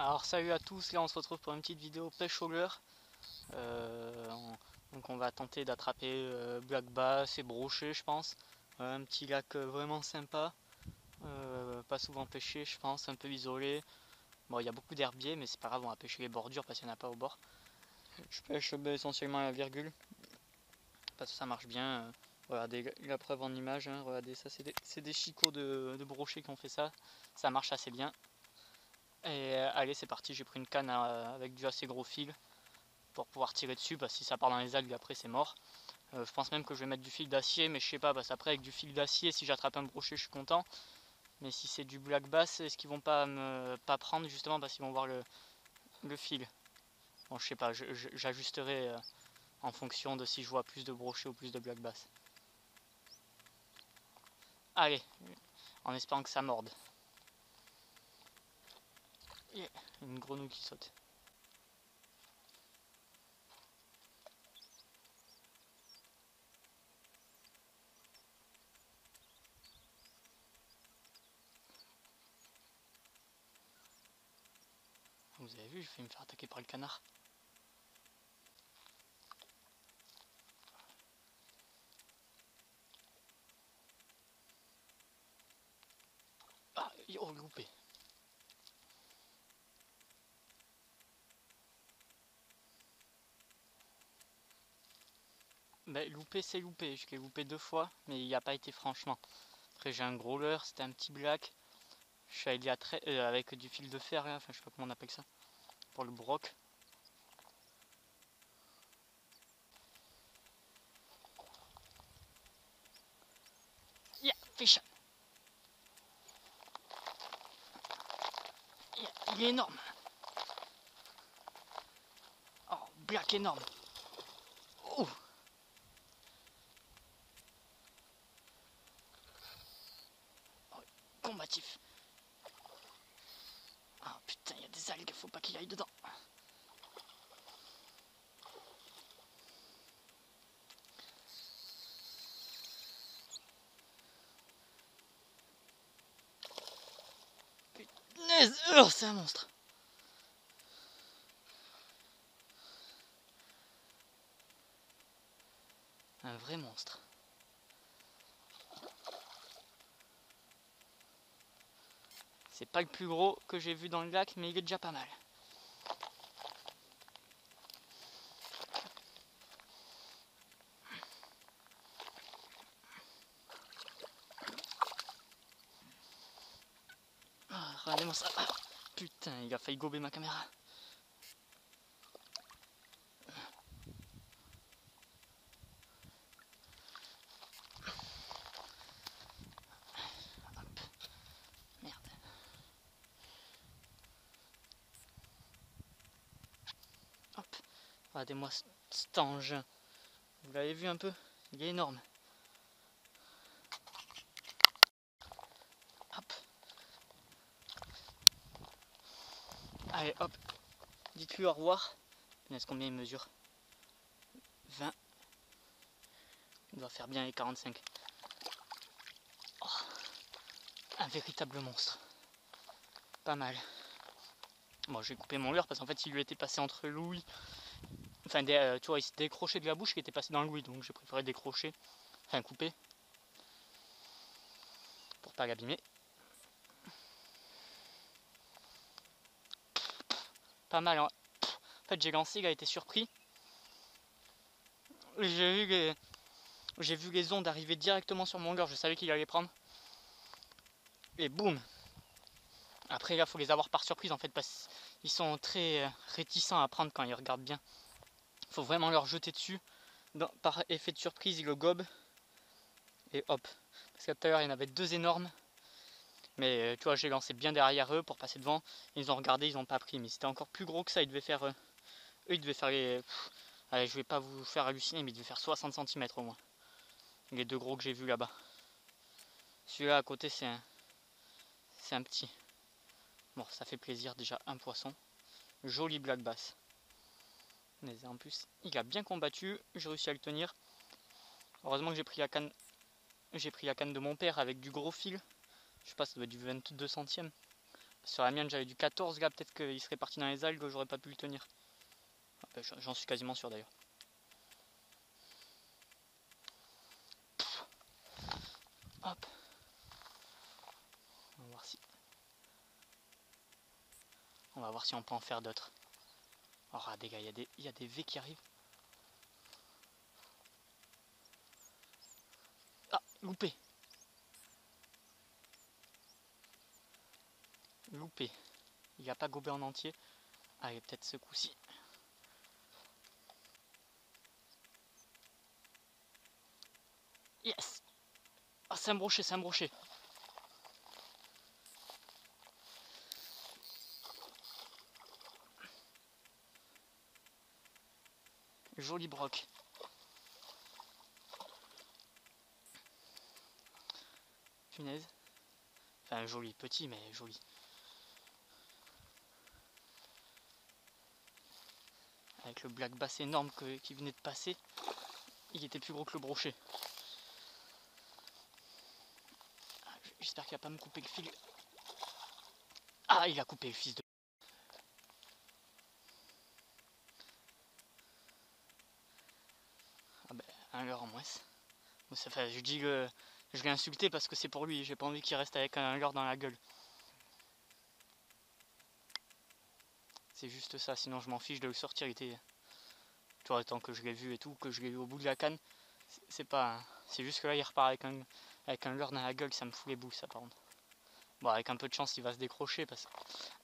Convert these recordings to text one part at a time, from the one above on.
Alors salut à tous, là on se retrouve pour une petite vidéo pêche au leurre. Donc on va tenter d'attraper black bass et brochet je pense. Un petit lac vraiment sympa, pas souvent pêché je pense, un peu isolé. Bon il y a beaucoup d'herbiers mais c'est pas grave, on va pêcher les bordures parce qu'il n'y en a pas au bord. Je pêche essentiellement à la virgule, parce que ça marche bien. Regardez la preuve en image, hein, regardez ça c'est des chicots de brochet qui ont fait ça. Ça marche assez bien. Et allez c'est parti, j'ai pris une canne avec du assez gros fil pour pouvoir tirer dessus, parce que si ça part dans les algues après c'est mort. Je pense même que je vais mettre du fil d'acier, mais je sais pas, parce qu'après avec du fil d'acier, si j'attrape un brochet je suis content. Mais si c'est du black bass, est-ce qu'ils vont pas me pas prendre justement parce qu'ils vont voir le fil. Bon je sais pas, j'ajusterai en fonction de si je vois plus de brochets ou plus de black bass. Allez, en espérant que ça morde. Yeah, une grenouille qui saute. Vous avez vu, j'ai failli me faire attaquer par le canard. Ah, oh loupé. Ben, loupé c'est loupé, je l'ai loupé 2 fois, mais il n'y a pas été franchement. Après j'ai un gros leurre, c'était un petit black. Je suis allé avec du fil de fer, là, enfin je sais pas comment on appelle ça, pour le broc. Yeah, fish. Yeah, il est énorme. Oh, black énorme. Oh. Oh, combatif. Ah putain, il y a des algues, faut pas qu'il aille dedans. Punaise, oh, c'est un monstre. Un vrai monstre. C'est pas le plus gros que j'ai vu dans le lac, mais il est déjà pas mal. Ah, regardez-moi ça. Ah, putain, il a failli gober ma caméra. Hop. Merde. Hop. Regardez-moi cet engin. Vous l'avez vu un peu? Il est énorme. Hop. Allez, hop. Dites-lui au revoir. Est-ce combien il mesure? 20. Il doit faire bien les 45. Oh, un véritable monstre. Pas mal. Bon, j'ai coupé mon leurre parce qu'en fait, il lui était passé entre l'ouïe. Enfin, tu vois, il s'est décroché de la bouche qui était passé dans l'ouïe. Donc, j'ai préféré décrocher. Enfin, couper. Pour pas l'abîmer. Pas mal, hein. En fait, j'ai lancé, il a été surpris. J'ai vu les ondes arriver directement sur mon leurre. Je savais qu'il allait prendre. Et boum. Après, là, il faut les avoir par surprise en fait. Parce qu'ils sont très réticents à prendre quand ils regardent bien. Il faut vraiment leur jeter dessus. Par effet de surprise, ils le gobent. Et hop. Parce que tout à l'heure, il y en avait 2 énormes. Mais tu vois, j'ai lancé bien derrière eux pour passer devant. Ils ont regardé, ils n'ont pas pris. Mais c'était encore plus gros que ça. Ils devaient faire. Eux, ils devaient faire les. Allez, je vais pas vous faire halluciner, mais ils devaient faire 60 cm au moins. Les 2 gros que j'ai vus là-bas. Celui-là à côté, c'est un petit. Bon, ça fait plaisir déjà, un poisson. Joli black bass. Mais en plus, il a bien combattu. J'ai réussi à le tenir. Heureusement que j'ai pris la canne. J'ai pris la canne de mon père avec du gros fil. Je sais pas, ça doit être du 22 centièmes. Sur la mienne j'avais du 14 là, peut-être qu'il serait parti dans les algues, j'aurais pas pu le tenir. J'en suis quasiment sûr d'ailleurs. Hop. On va voir si. On va voir si on peut en faire d'autres. Oh regardez gars, il y a des V qui arrivent. Ah, loupé. Loupé. Il a pas gobé en entier. Allez, peut-être ce coup-ci. Yes. Ah, c'est un brochet, c'est un brochet. Joli broc. Punaise. Enfin, joli, petit, mais joli. Avec le black bass énorme qui venait de passer, il était plus gros que le brochet. J'espère qu'il va pas me couper le fil. Ah, il a coupé le fils de... Ah ben, un leurre en moins. Enfin, je dis que je l'ai insulté parce que c'est pour lui, j'ai pas envie qu'il reste avec un leurre dans la gueule. C'est juste ça, sinon je m'en fiche de le sortir, il était... Tu vois, tant que je l'ai vu et tout, que je l'ai eu au bout de la canne, c'est pas... C'est juste que là il repart avec un leurre dans la gueule, ça me fout les boules ça par contre. Bon, avec un peu de chance il va se décrocher parce que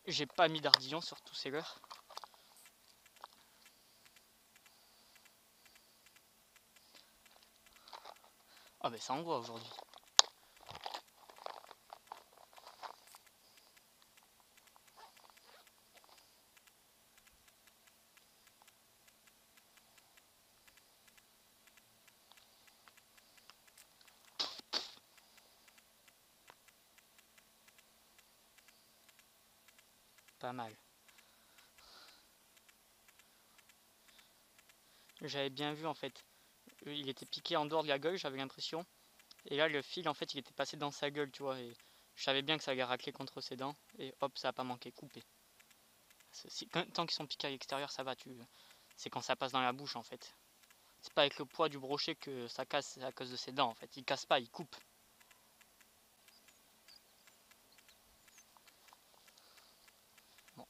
j'ai pas mis d'ardillon sur tous ces leurres. Ah ben ça envoie aujourd'hui. Pas mal. J'avais bien vu en fait. Il était piqué en dehors de la gueule, j'avais l'impression. Et là le fil en fait il était passé dans sa gueule, tu vois. Et je savais bien que ça allait racler contre ses dents. Et hop, ça a pas manqué, coupé. Tant qu'ils sont piqués à l'extérieur, ça va. C'est quand ça passe dans la bouche en fait. C'est pas avec le poids du brochet que ça casse, c'est à cause de ses dents en fait. Il casse pas, il coupe. Bon.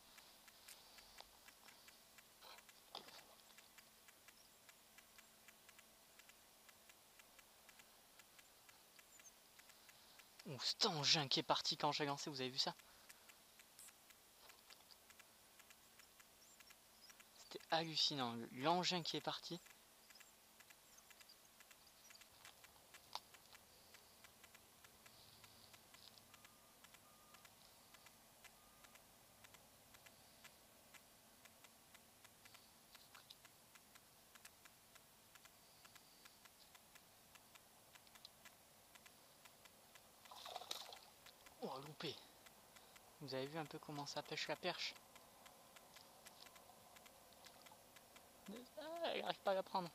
Oh, cet engin qui est parti quand j'ai lancé, vous avez vu ça? C'était hallucinant, l'engin qui est parti. Oh, loupé. Vous avez vu un peu comment ça pêche la perche? Ah, il n'arrive pas à la prendre.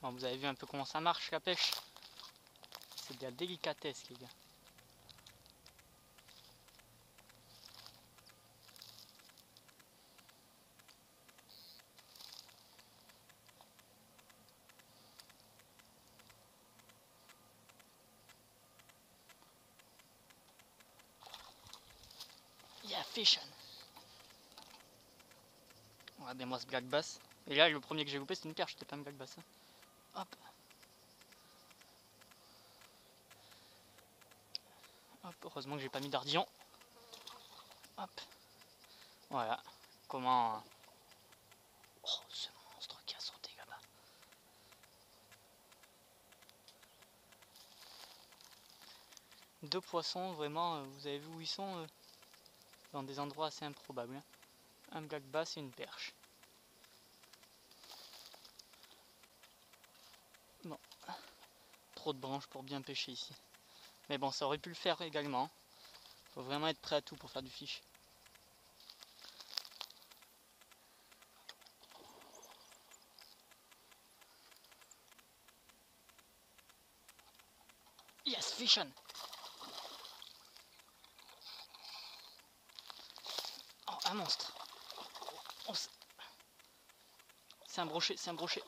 Bon, vous avez vu un peu comment ça marche la pêche? C'est de la délicatesse les gars. Yeah, fish on. Regardez-moi ce black bass. Et là, le premier que j'ai loupé, c'était une perche, c'était pas un black bass. Hein. Hop. Hop, heureusement que j'ai pas mis d'ardillon. Hop. Voilà. Comment Oh, ce monstre qui a sauté là-bas. Deux poissons, vraiment, vous avez vu où ils sont dans des endroits assez improbables. Hein. Un black bass et une perche. Bon, trop de branches pour bien pêcher ici. Mais bon, ça aurait pu le faire également. Faut vraiment être prêt à tout pour faire du fish. Yes, fish on! Oh, un monstre! Oh, c'est un brochet, c'est un brochet.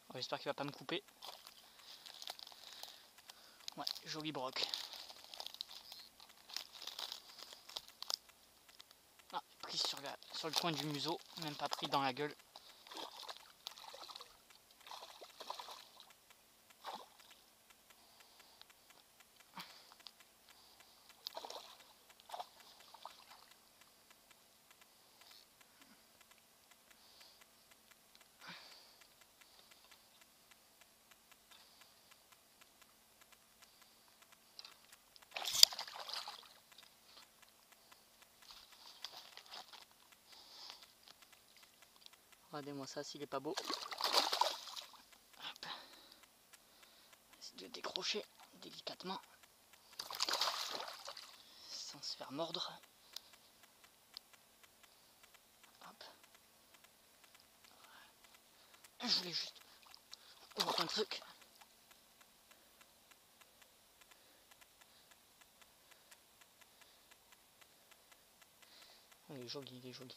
Oh, j'espère qu'il va pas me couper. Ouais, joli broc. Ah, pris sur le coin du museau, même pas pris dans la gueule. Regardez-moi ça s'il est pas beau. Hop. Essayer de le décrocher délicatement. Sans se faire mordre. Hop. Je voulais juste voir un truc. Il est joli, il est joli.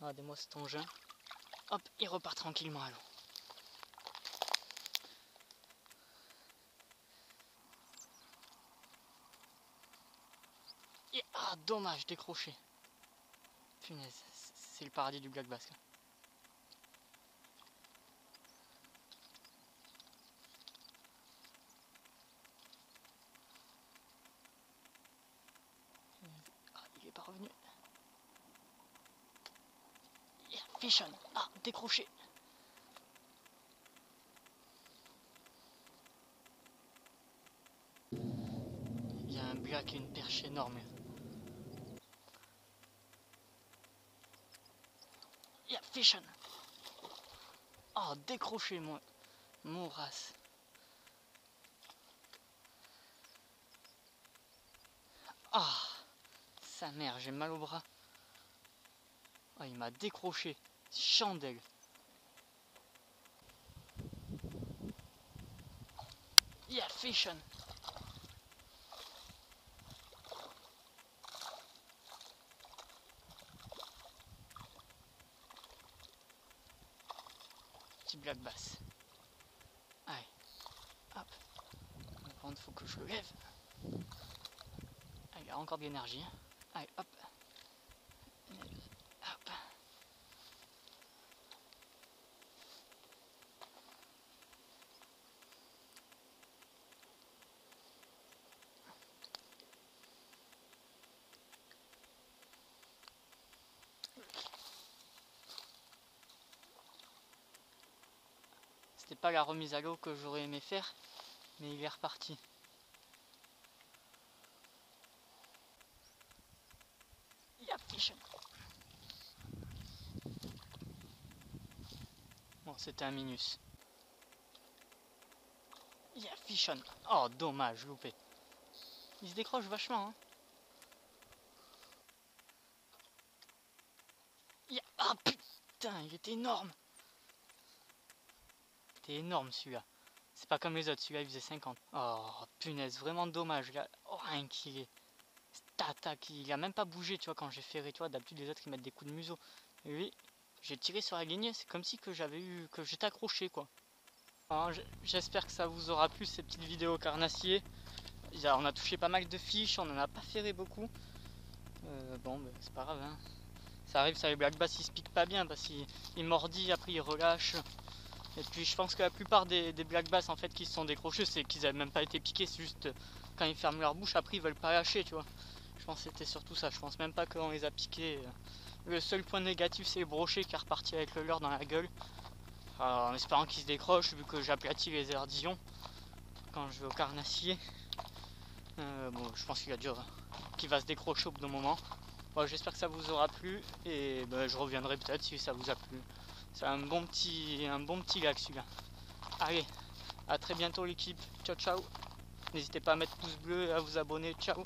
Regardez-moi cet engin. Hop, il repart tranquillement à l'eau. Ah, dommage, décroché. Punaise, c'est le paradis du black bass. Ah, il est pas revenu. Yeah, fish on. Ah, décroché. Il y a un black et une perche énorme. Yeah, fish on. Oh, décroché, mon race. Ah, sa mère, j'ai mal au bras. Oh, il m'a décroché. Chandelle. Yeah, fish on. Petit black bass. Allez, hop. Par contre, faut que je le lève. Ah, il a encore de l'énergie. Allez, hop. Hop. C'était pas la remise à l'eau que j'aurais aimé faire, mais il est reparti. Yeah, fish on. Bon, c'était un minus. Yeah, fish on. Oh, dommage, loupé. Il se décroche vachement, hein. Yeah. Ah, putain, il était énorme. C'était énorme celui-là. C'est pas comme les autres, celui-là il faisait 50. Oh, punaise, vraiment dommage. Là. Oh, rien qu'il est. Attaque, il a même pas bougé, tu vois, quand j'ai ferré, tu vois. D'habitude, les autres ils mettent des coups de museau. Et lui, j'ai tiré sur la ligne, c'est comme si que j'avais eu. Que j'étais accroché, quoi. Alors, j'espère que ça vous aura plu ces petites vidéos carnassiers. On a touché pas mal de fiches, on en a pas ferré beaucoup. Bon, bah, c'est pas grave, hein. Ça arrive, ça les black bass ils se piquent pas bien parce qu'ils mordillent, après ils relâchent. Et puis je pense que la plupart des black bass en fait qui se sont décrochés, c'est qu'ils avaient même pas été piqués, c'est juste quand ils ferment leur bouche, après ils veulent pas lâcher, tu vois. Je pense que c'était surtout ça, je pense même pas qu'on les a piqués. Le seul point négatif c'est le brochet qui est reparti avec le leurre dans la gueule. Alors, en espérant qu'il se décroche vu que j'aplatis les ardillons quand je vais au carnassier. Bon, je pense qu'il va se décrocher au bout d'un moment. Bon, j'espère que ça vous aura plu et bah, je reviendrai peut-être si ça vous a plu. C'est un bon petit lac celui-là. Allez, à très bientôt l'équipe. Ciao ciao. N'hésitez pas à mettre pouce bleu et à vous abonner. Ciao.